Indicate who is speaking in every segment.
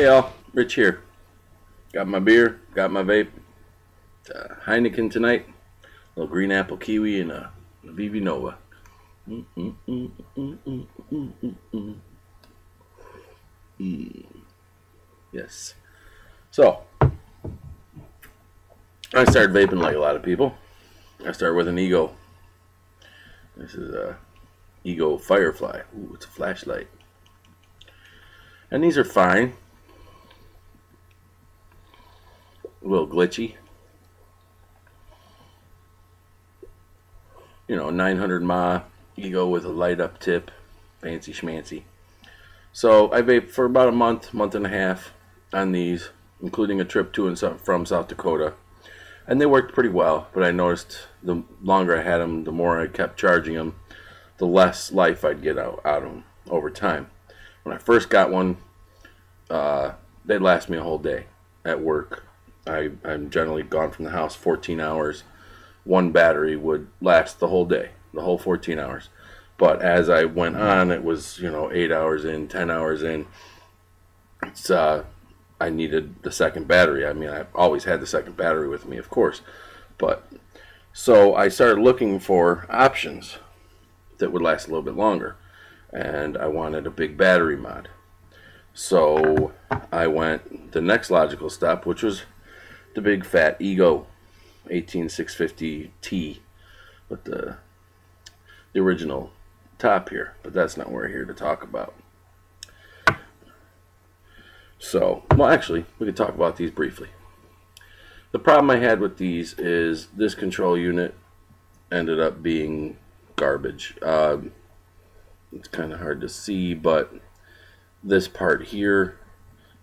Speaker 1: Hey y'all, Rich here. Got my beer, got my vape. Heineken tonight. A little green apple kiwi and a VB Nova. Yes. So, I started vaping like a lot of people. I started with an Ego. This is a Ego Firefly. Ooh, it's a flashlight. And these are fine. A little glitchy. You know, 900 mAh Ego with a light up tip. Fancy schmancy. So I vaped for about a month and a half on these, including a trip to and from South Dakota. And they worked pretty well, but I noticed the longer I had them, the more I kept charging them, the less life I'd get out of them over time. When I first got one, they'd last me a whole day at work. I'm generally gone from the house 14 hours. One battery would last the whole day, the whole 14 hours. But as I went on, it was, 8 hours in, 10 hours in. It's, I needed the second battery. I mean, I've always had the second battery with me, of course. But so I started looking for options that would last a little bit longer. And I wanted a big battery mod. So I went the next logical step, which was the big fat Ego 18650T with the original top here, but that's not what we're here to talk about. So, well, actually, we could talk about these briefly. The problem I had with these is this control unit ended up being garbage. It's kind of hard to see, but this part here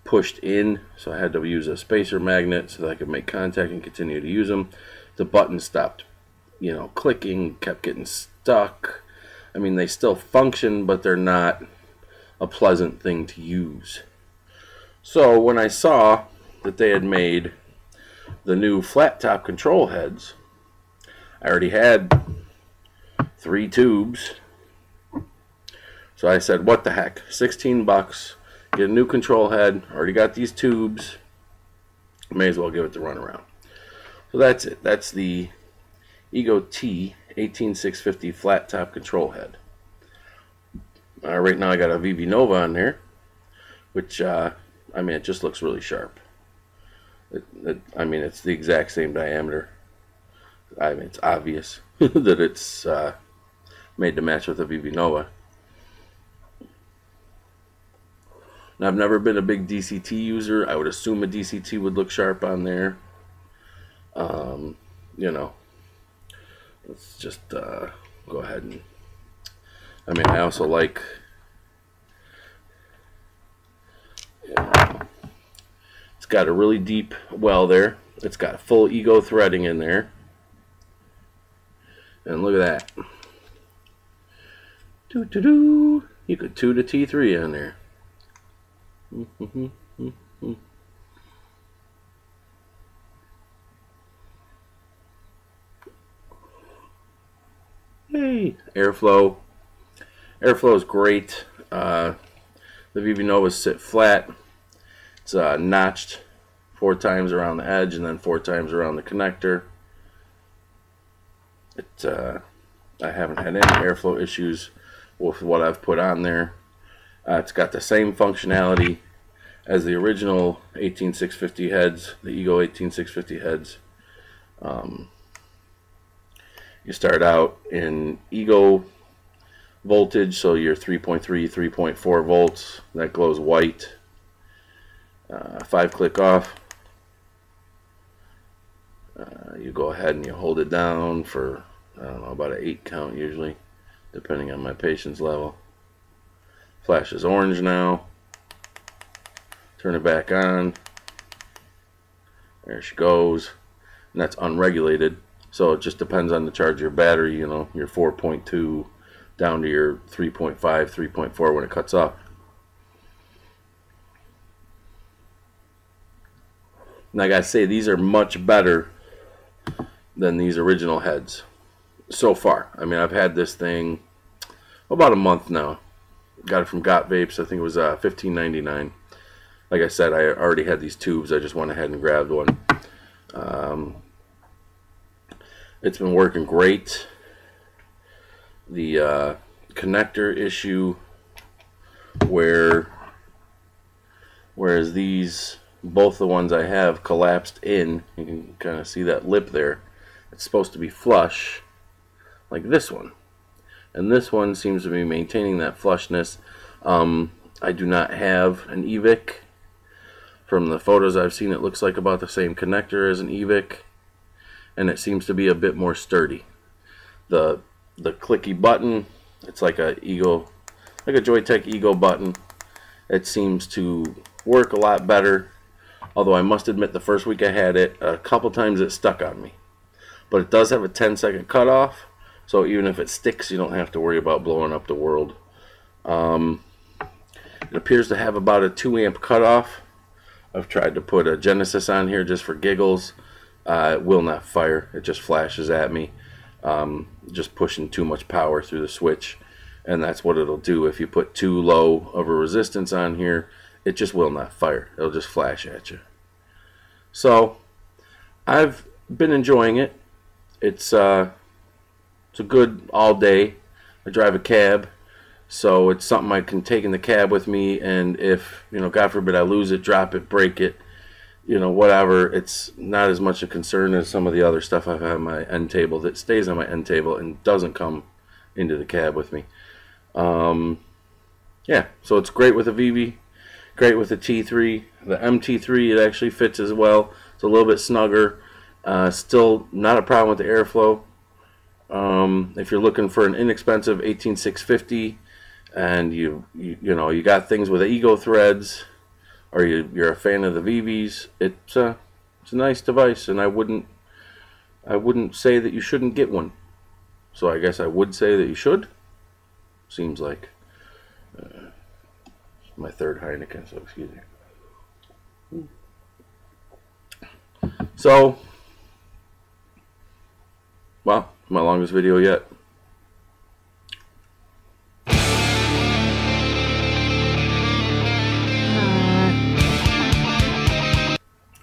Speaker 1: pushed in, so I had to use a spacer magnet so that I could make contact and continue to use them. The button stopped, clicking, kept getting stuck. I mean, they still function, but they're not a pleasant thing to use. So when I saw that they had made the new flat top control heads, I already had 3 tubes. So I said, what the heck, 16 bucks, get a new control head, already got these tubes, may as well give it the runaround. So that's it. That's the Ego-T 18650 flat top control head. Right now I got a VB Nova on there, which, I mean, it just looks really sharp. I mean, it's the exact same diameter. I mean, it's obvious that it's made to match with a VB Nova. Now, I've never been a big DCT user. I would assume a DCT would look sharp on there. Let's just go ahead and, I mean, I also like, it's got a really deep well there. It's got full Ego threading in there. And look at that. Doo-doo-doo. You could toot a T3 in there. Hey, airflow. Airflow is great. The VB Novas sit flat. It's notched 4 times around the edge and then 4 times around the connector. I haven't had any airflow issues with what I've put on there. It's got the same functionality as the original 18650 heads, the Ego 18650 heads. You start out in Ego voltage, so you're 3.3, 3.4 volts. That glows white. 5 click off. You go ahead and you hold it down for, I don't know, about an 8 count usually, depending on my patient's level. Flashes orange now. Turn it back on. There she goes. And that's unregulated. So it just depends on the charge of your battery, your 4.2 down to your 3.5, 3.4 when it cuts off. And I gotta say, these are much better than these original heads so far. I mean, I've had this thing about a month now. Got it from Got Vapes. I think it was $15.99. like I said, I already had these tubes. I just went ahead and grabbed one. It's been working great. The connector issue, whereas these, both the ones I have collapsed in, you can kind of see that lip there. It's supposed to be flush like this one, and this one seems to be maintaining that flushness. I do not have an EVIC. From the photos I've seen, it looks like about the same connector as an EVIC, and it seems to be a bit more sturdy. The clicky button, it's like a Joytech Ego button. It seems to work a lot better, although I must admit the first week I had it, a couple times it stuck on me. But it does have a 10-second cutoff, so even if it sticks, you don't have to worry about blowing up the world. It appears to have about a 2-amp cutoff. I've tried to put a Genesis on here just for giggles. It will not fire. It just flashes at me, just pushing too much power through the switch, and that's what it'll do. If you put too low of a resistance on here, it just will not fire. It'll just flash at you. So I've been enjoying it. It's a good all day. I drive a cab, so it's something I can take in the cab with me, and if, you know, God forbid I lose it, drop it, break it, you know, whatever, it's not as much a concern as some of the other stuff I've had on my end table that stays on my end table and doesn't come into the cab with me. Yeah, so it's great with a VV, great with the T3. The MT3, it actually fits as well. It's a little bit snugger. Still not a problem with the airflow. If you're looking for an inexpensive 18650 and you got things with Ego threads, or you're a fan of the VVs, it's a nice device, and I wouldn't say that you shouldn't get one. So I guess I would say that you should. Seems like my third Heineken, so excuse me. So, wow, my longest video yet.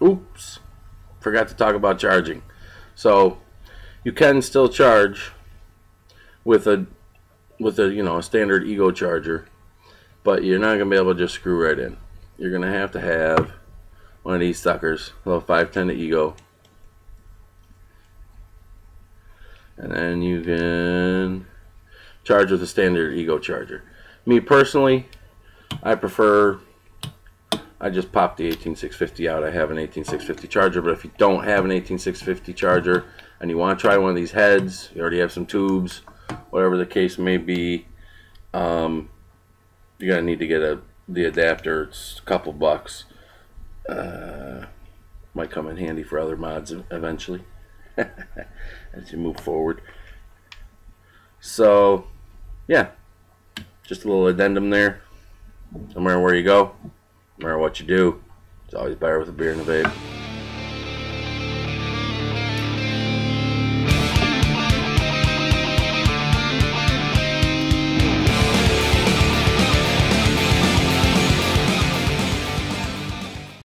Speaker 1: Oops, forgot to talk about charging. So you can still charge with a a standard Ego charger, but you're not gonna be able to just screw right in. You're gonna have to have one of these suckers, a little 510 Ego, and then you can charge with a standard Ego charger. Me personally, I just popped the 18650 out. I have an 18650 charger, but if you don't have an 18650 charger and you want to try one of these heads, you already have some tubes, whatever the case may be, you're gonna need to get the adapter. It's a couple bucks. Might come in handy for other mods eventually as you move forward. So yeah, just a little addendum there. No matter where you go, no matter what you do, it's always better with a beer and a vape.